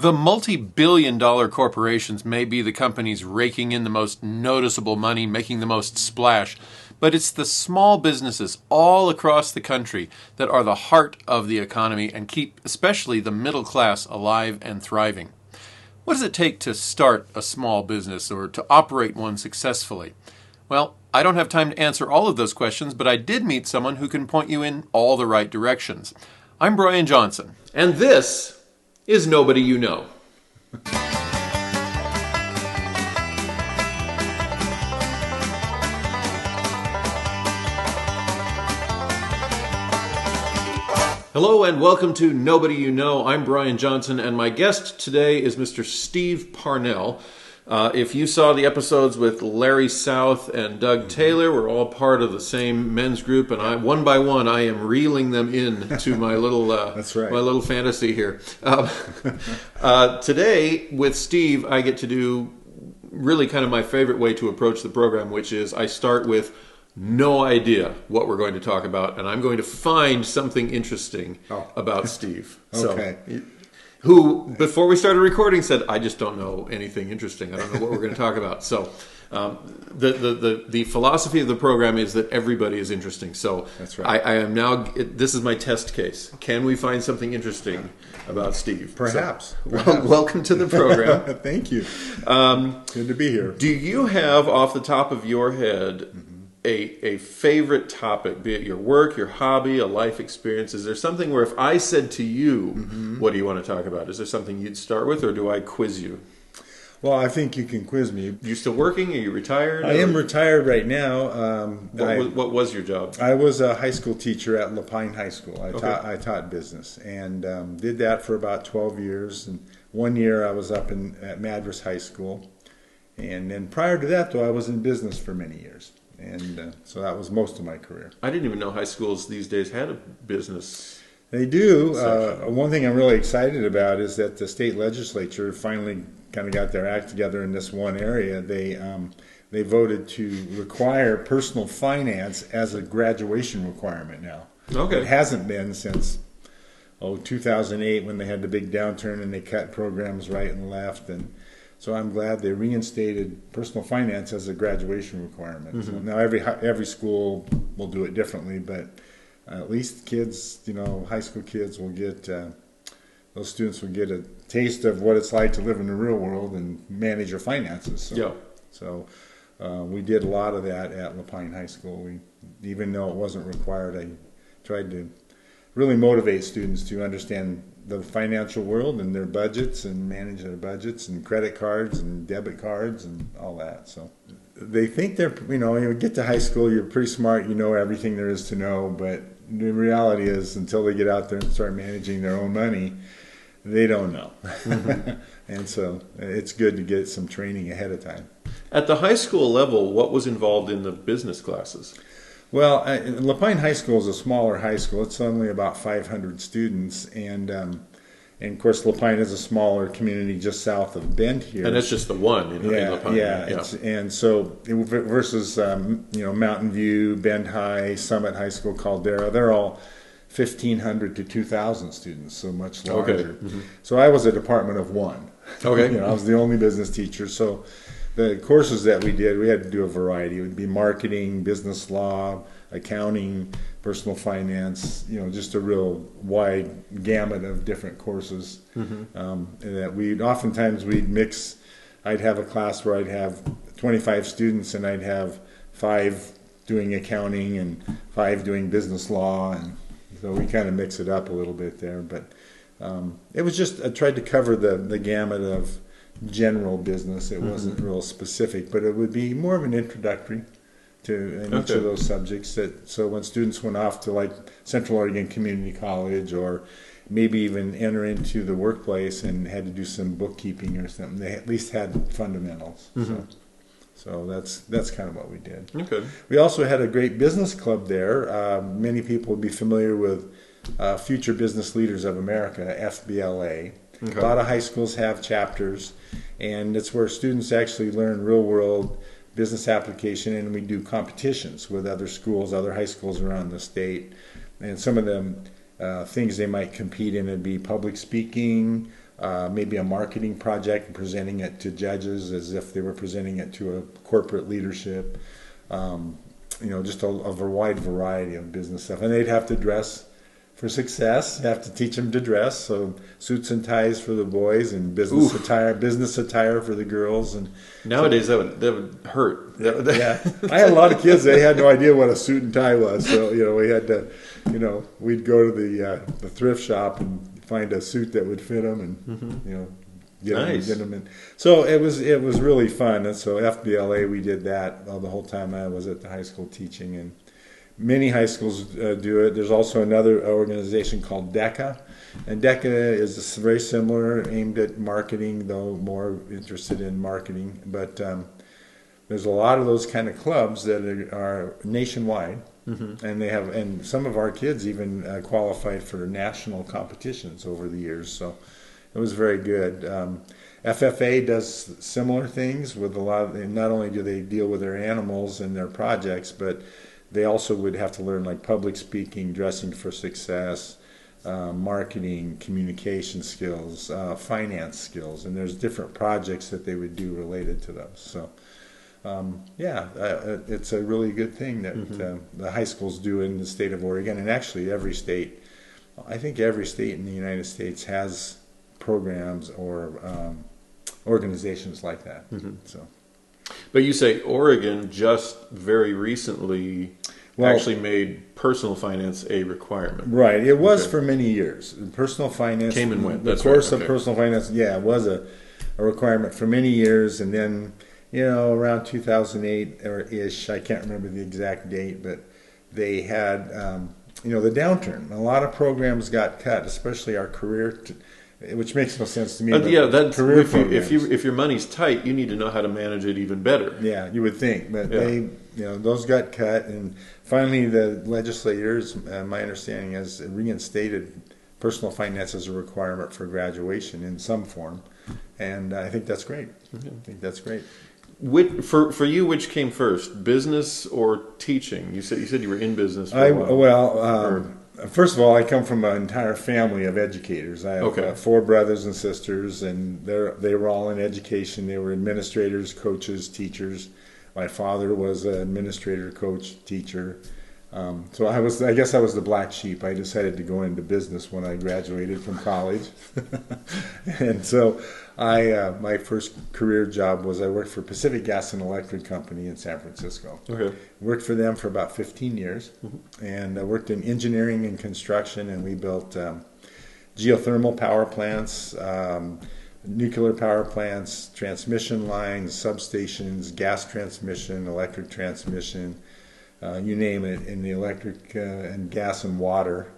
The multi-billion-dollar corporations may be the companies raking in the most noticeable money, making the most splash, but it's the small businesses all across the country that are the heart of the economy and keep especially the middle class alive and thriving. What does it take to start a small business or to operate one successfully? Well, I don't have time to answer all of those questions, but I did meet someone who can point you in all the right directions. I'm Brian Johnson, and this is Nobody You Know. Hello and welcome to Nobody You Know. I'm Brian Johnson, and my guest today is Mr. Steve Parnell. If you saw the episodes with Larry South and Doug Taylor, we're all part of the same men's group, and one by one I am reeling them in to my little That's right. my little fantasy here. Today with Steve, I get to do really kind of my favorite way to approach the program, which is I start with no idea what we're going to talk about, and I'm going to find something interesting about Steve. Okay. So, who, before we started recording, said, I just don't know anything interesting. I don't know what we're going to talk about. So the philosophy of the program is that everybody is interesting. So that's right. I am now, this is my test case. Can we find something interesting about Steve? Perhaps. So, welcome to the program. Thank you. Good to be here. Do you have, off the top of your head, a favorite topic, be it your work, your hobby, a life experience? Is there something where if I said to you, what do you want to talk about? Is there something you'd start with, or do I quiz you? Well, I think you can quiz me. You still working? Are you retired? I am retired right now. What was your job? I was a high school teacher at Lapine High School. I taught business and did that for about 12 years. And 1 year I was up at Madras High School. And then prior to that, though, I was in business for many years. And so that was most of my career. I didn't even know high schools these days had a business. They do. One thing I'm really excited about is that the state legislature finally kind of got their act together in this one area. They voted to require personal finance as a graduation requirement now. Okay. It hasn't been since 2008 when they had the big downturn and they cut programs right and left. And so I'm glad they reinstated personal finance as a graduation requirement. So now every school will do it differently, but at least kids, high school kids will get, those students will get a taste of what it's like to live in the real world and manage your finances. So we did a lot of that at Lapine High School. Even though it wasn't required, I tried to really motivate students to understand the financial world and their budgets and manage their budgets and credit cards and debit cards and all that. So they think they're, you get to high school, you're pretty smart, you know everything there is to know, but the reality is until they get out there and start managing their own money, they don't know. And so it's good to get some training ahead of time. At the high school level, what was involved in the business classes? Well, Lapine High School is a smaller high school. It's only about 500 students, and of course Lapine is a smaller community just south of Bend here. And that's just the one in Lapine. Yeah. And so versus Mountain View, Bend High, Summit High School, Caldera, they're all 1,500 to 2,000 students, so much larger. Okay. So I was a department of one. Okay. I was the only business teacher, so the courses that we did, we had to do a variety. It would be marketing, business law, accounting, personal finance, just a real wide gamut of different courses. And that oftentimes we'd mix. I'd have a class where I'd have 25 students and I'd have 5 doing accounting and 5 doing business law. And so we kind of mix it up a little bit there. But it was just, I tried to cover the gamut of general business. It wasn't real specific, but it would be more of an introductory to each of those subjects. So when students went off to like Central Oregon Community College or maybe even enter into the workplace and had to do some bookkeeping or something, they at least had fundamentals. So that's kind of what we did. Okay. We also had a great business club there. Many people would be familiar with Future Business Leaders of America, FBLA. Okay. A lot of high schools have chapters, and it's where students actually learn real-world business application, and we do competitions with other schools, other high schools around the state. And some of them things they might compete in would be public speaking, maybe a marketing project and presenting it to judges as if they were presenting it to a corporate leadership. Just a wide variety of business stuff. And they'd have to dress for success. You have to teach them to dress. So suits and ties for the boys and business attire for the girls. And nowadays that would hurt. Yeah, I had a lot of kids. They had no idea what a suit and tie was. So we had to, we'd go to the thrift shop and find a suit that would fit them, and get them in. So it was really fun. And so FBLA, we did that the whole time I was at the high school teaching, and many high schools do it. There's also another organization called DECA, and DECA is very similar, aimed at marketing, though more interested in marketing. But there's a lot of those kind of clubs that are nationwide, and some of our kids even qualified for national competitions over the years. So it was very good. FFA does similar things with a lot of. Not only do they deal with their animals and their projects, but they also would have to learn like public speaking, dressing for success, marketing, communication skills, finance skills, and there's different projects that they would do related to those. So, it's a really good thing that the high schools do in the state of Oregon, and actually every state. I think every state in the United States has programs or organizations like that. So. But you say Oregon just very recently actually made personal finance a requirement. Right. It was for many years. Personal finance came and went. The course of personal finance, it was a requirement for many years, and then around 2008 or ish, I can't remember the exact date, but they had the downturn. A lot of programs got cut, especially our career. Which makes no sense to me. That's if your money's tight, you need to know how to manage it even better. Yeah, you would think, but those got cut, and finally the legislators, my understanding is, reinstated personal finance as a requirement for graduation in some form, and I think that's great. I think that's great. For you, which came first, business or teaching? You said you were in business. For a while. First of all, I come from an entire family of educators. I have 4 brothers and sisters, and they were all in education. They were administrators, coaches, teachers. My father was an administrator, coach, teacher. So I guess I was the black sheep. I decided to go into business when I graduated from college. And so my first career job was I worked for Pacific Gas and Electric Company in San Francisco. Okay. Worked for them for about 15 years. And I worked in engineering and construction, and we built geothermal power plants, nuclear power plants, transmission lines, substations, gas transmission, electric transmission, you name it. In the electric and gas and water,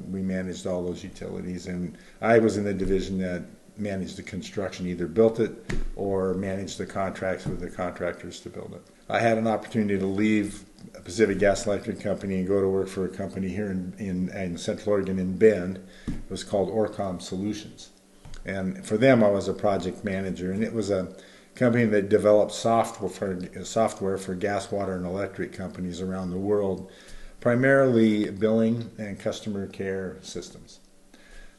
we managed all those utilities, and I was in the division that managed the construction, either built it or managed the contracts with the contractors to build it. I had an opportunity to leave Pacific Gas Electric Company and go to work for a company here in Central Oregon in Bend. It was called Orcom Solutions, and for them I was a project manager, and it was a company that developed software for gas, water, and electric companies around the world, primarily billing and customer care systems.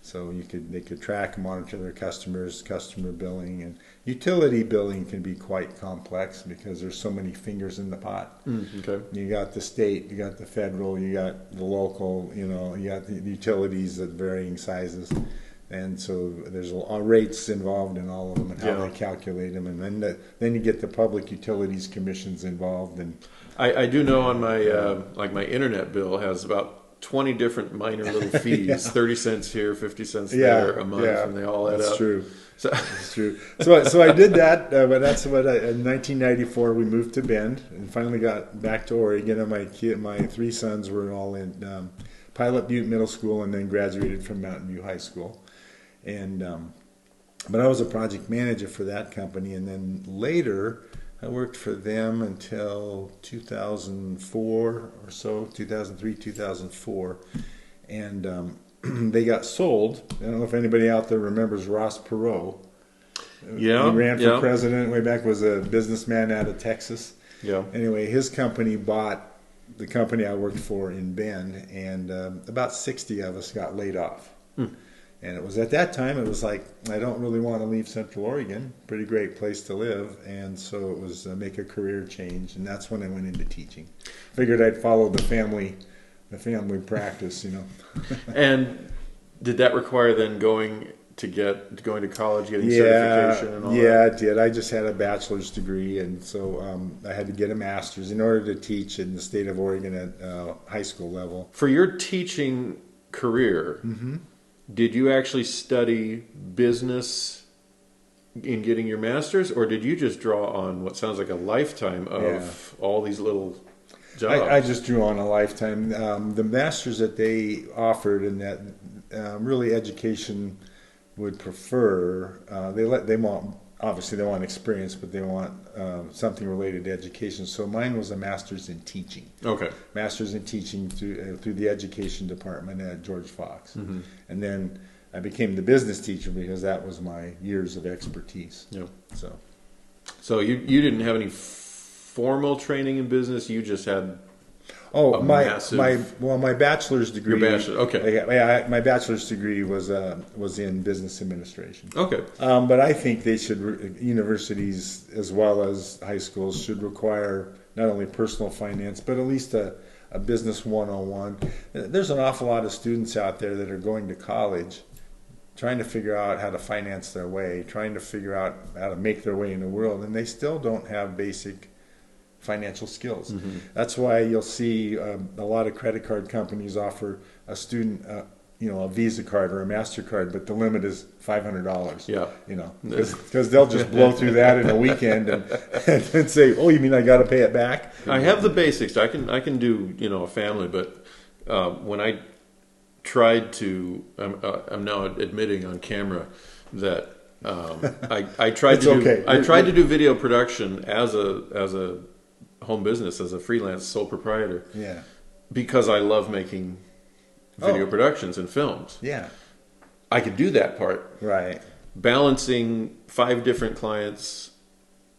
So they could track and monitor their customers, customer billing, and utility billing can be quite complex because there's so many fingers in the pot. Okay. You got the state, you got the federal, you got the local, you got the utilities at varying sizes. And so there's rates involved in all of them and how they calculate them, and then you get the public utilities commissions involved. And I do know on my my internet bill has about 20 different minor little fees, 30 cents here, 50 cents there a month, and they all add up. That's true. That's true. So I did that, but that's what in 1994 we moved to Bend and finally got back to Oregon. And my 3 sons were all in Pilot Butte Middle School and then graduated from Mountain View High School. And but I was a project manager for that company, and then later I worked for them until 2004 or so, 2003, 2004, and they got sold. I don't know if anybody out there remembers Ross Perot. Yeah, he ran for president way back. Was a businessman out of Texas. Yeah. Anyway, his company bought the company I worked for in Bend, and about 60 of us got laid off. And it was at that time, it was like, I don't really want to leave Central Oregon. Pretty great place to live. And so it was make a career change. And that's when I went into teaching. Figured I'd follow the family practice, you know. And did that require then going to college, getting certification and all that? Yeah, it did. I just had a bachelor's degree, and so I had to get a master's in order to teach in the state of Oregon at high school level. For your teaching career, did you actually study business in getting your master's, or did you just draw on what sounds like a lifetime of all these little jobs? I just drew on a lifetime. The master's that they offered, and that really education would prefer, they want experience, but they want something related to education. So mine was a master's in teaching. Okay. Master's in teaching through the education department at George Fox. And then I became the business teacher because that was my years of expertise. Yeah. So you didn't have any formal training in business. You just had my bachelor's degree. Your bachelor, okay. My bachelor's degree was in business administration. Okay. But I think universities as well as high schools should require not only personal finance, but at least a business 101. There's an awful lot of students out there that are going to college trying to figure out how to finance their way, trying to figure out how to make their way in the world, and they still don't have basic financial skills. That's why you'll see a lot of credit card companies offer a student a Visa card or a MasterCard, but the limit is $500. Yeah. Because they'll just blow through that in a weekend and say, "Oh, you mean I got to pay it back?" I have the basics. I can do a family, but when I tried to, I'm now admitting on camera that I tried to do video production as a home business, as a freelance sole proprietor. Yeah. Because I love making video productions and films. Yeah. I could do that part. Right. Balancing 5 different clients,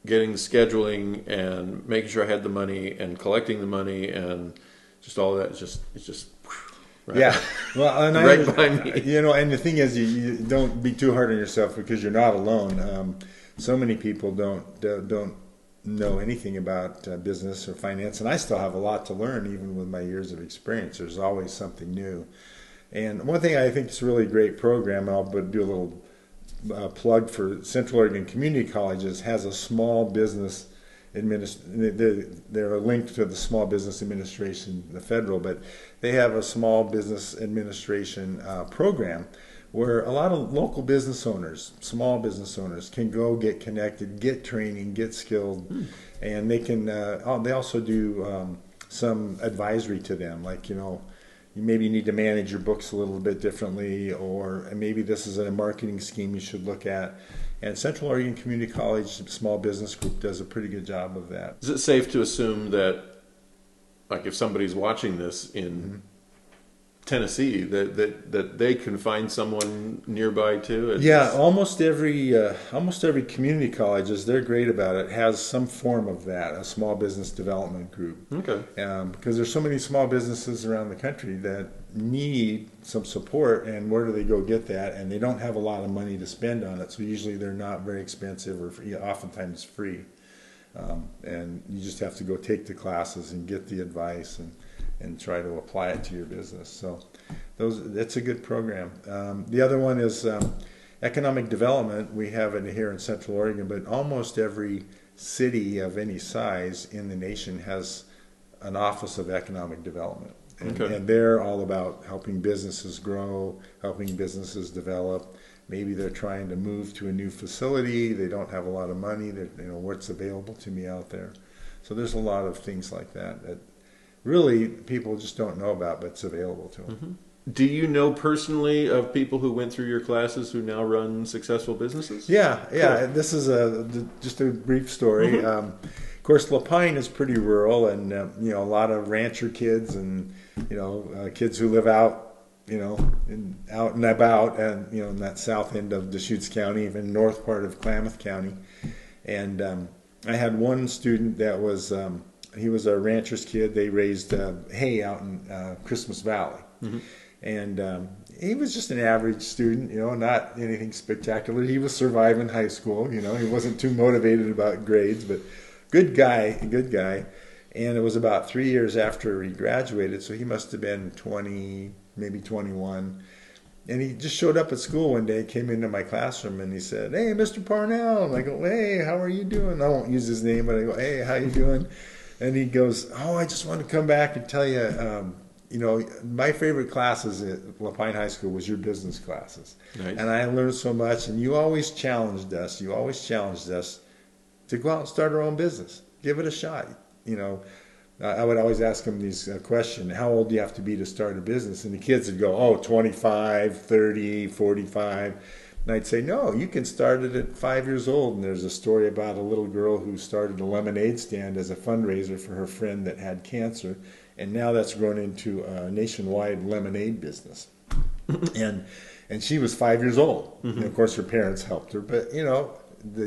getting the scheduling and making sure I had the money and collecting the money and just all that. It's just right. Yeah. Well, and right by me. And the thing is, you don't be too hard on yourself because you're not alone. So many people don't know anything about business or finance, and I still have a lot to learn even with my years of experience. There's always something new. And one thing I think is a really great program, and I'll do a little plug for Central Oregon Community Colleges, has a small business they're linked to the Small Business Administration, the federal, but they have a small business administration program where a lot of local business owners, small business owners, can go get connected, get training, get skilled, and they can. They also do some advisory to them, like you maybe need to manage your books a little bit differently, or maybe this is a marketing scheme you should look at. And Central Oregon Community College Small Business Group does a pretty good job of that. Is it safe to assume that, like, if somebody's watching this in Tennessee, that they can find someone nearby too? Yeah, almost every community colleges, they're great about it, has some form of that, a small business development group. Okay. Because there's so many small businesses around the country that need some support, and where do they go get that? And they don't have a lot of money to spend on it, so usually they're not very expensive or oftentimes free. And you just have to go take the classes and get the advice and try to apply it to your business. So that's a good program. The other one is economic development. We have it here in Central Oregon, but almost every city of any size in the nation has an Office of Economic Development. And they're all about helping businesses grow, helping businesses develop. Maybe they're trying to move to a new facility. They don't have a lot of money. What's available to me out there. So there's a lot of things like that really people just don't know about, but it's available to them. Do you know personally of people who went through your classes who now run successful businesses? Yeah. Cool. This is just a brief story. Of course, La Pine is pretty rural, and a lot of rancher kids and kids who live out out and about, and in that south end of Deschutes County, even north part of Klamath County. And I had one student that was he was a rancher's kid. They raised hay out in Christmas Valley, and he was just an average student, not anything spectacular. He was surviving high school, he wasn't too motivated about grades, but good guy. And it was about 3 years after he graduated, so he must have been 20, maybe 21. And he just showed up at school one day, came into my classroom, and he said, "Hey, Mr. Parnell." And I go, "Hey, how are you doing?" I won't use his name, but I go, "Hey, how you doing?" And he goes, "Oh, I just want to come back and tell you, my favorite classes at Lapine High School was your business classes. Nice. And I learned so much, and you always challenged us. You always challenged us to go out and start our own business. Give it a shot." I would always ask him these question, how old do you have to be to start a business? And the kids would go, 25, 30, 45. And I'd say, no, you can start it at 5 years old. And there's a story about a little girl who started a lemonade stand as a fundraiser for her friend that had cancer. And now that's grown into a nationwide lemonade business. And she was 5 years old. Mm-hmm. And of course, her parents helped her. But,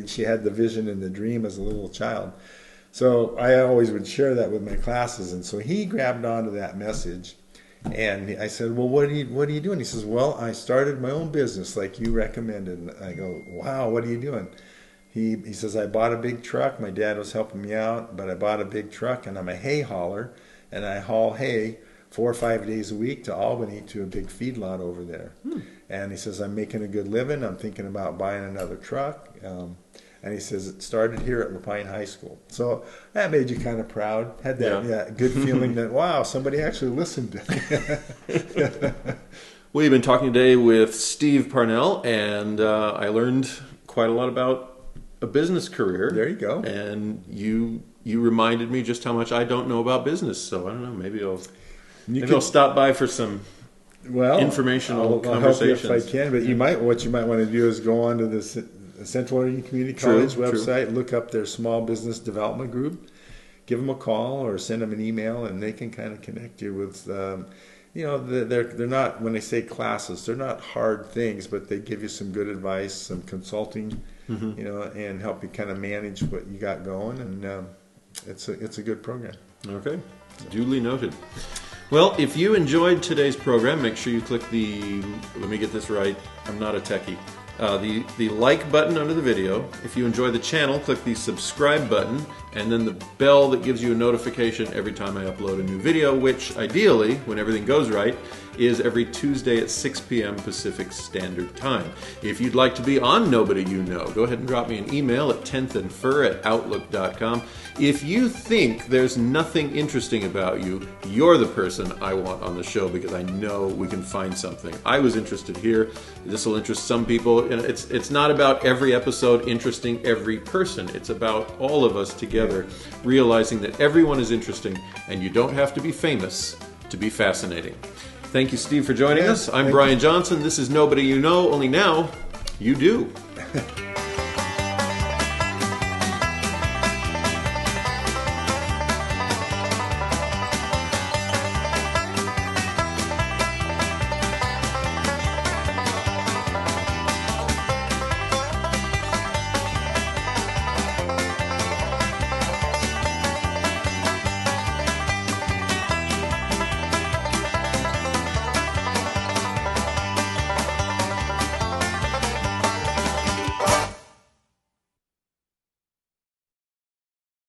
she had the vision and the dream as a little child. So I always would share that with my classes, and so he grabbed onto that message, and I said, "Well, what are you doing?" He says, "Well, I started my own business like you recommended." And I go, "Wow, what are you doing?" He says, "I bought a big truck. My dad was helping me out, but I bought a big truck, and I'm a hay hauler, and I haul hay 4 or 5 days a week to Albany to a big feedlot over there." And he says, "I'm making a good living. I'm thinking about buying another truck." And he says, "It started here at Lapine High School." So that made you kind of proud. Had that good feeling that, wow, somebody actually listened to me. We've been talking today with Steve Parnell, and I learned quite a lot about a business career. There you go. And you reminded me just how much I don't know about business. So I don't know, maybe I'll stop by for some informational conversations. I'll help you if I can, but what you might want to do is go on to the Central Oregon Community College website, look up their small business development group, give them a call or send them an email, and they can kind of connect you with, they're not, when they say classes, they're not hard things, but they give you some good advice, some consulting, and help you kind of manage what you got going, and it's a good program. Okay, duly noted. Well, if you enjoyed today's program, make sure you click let me get this right, I'm not a techie. The like button under the video. If you enjoy the channel, click the subscribe button, and then the bell that gives you a notification every time I upload a new video, which ideally, when everything goes right, is every Tuesday at 6 p.m. Pacific Standard Time. If you'd like to be on Nobody You Know, go ahead and drop me an email at 10thandfur@outlook.com. If you think there's nothing interesting about you, you're the person I want on the show, because I know we can find something. I was interested here. This will interest some people. And it's not about every episode interesting every person. It's about all of us together realizing that everyone is interesting, and you don't have to be famous to be fascinating. Thank you, Steve, for joining us. I'm Brian Johnson. This is Nobody You Know, only now you do.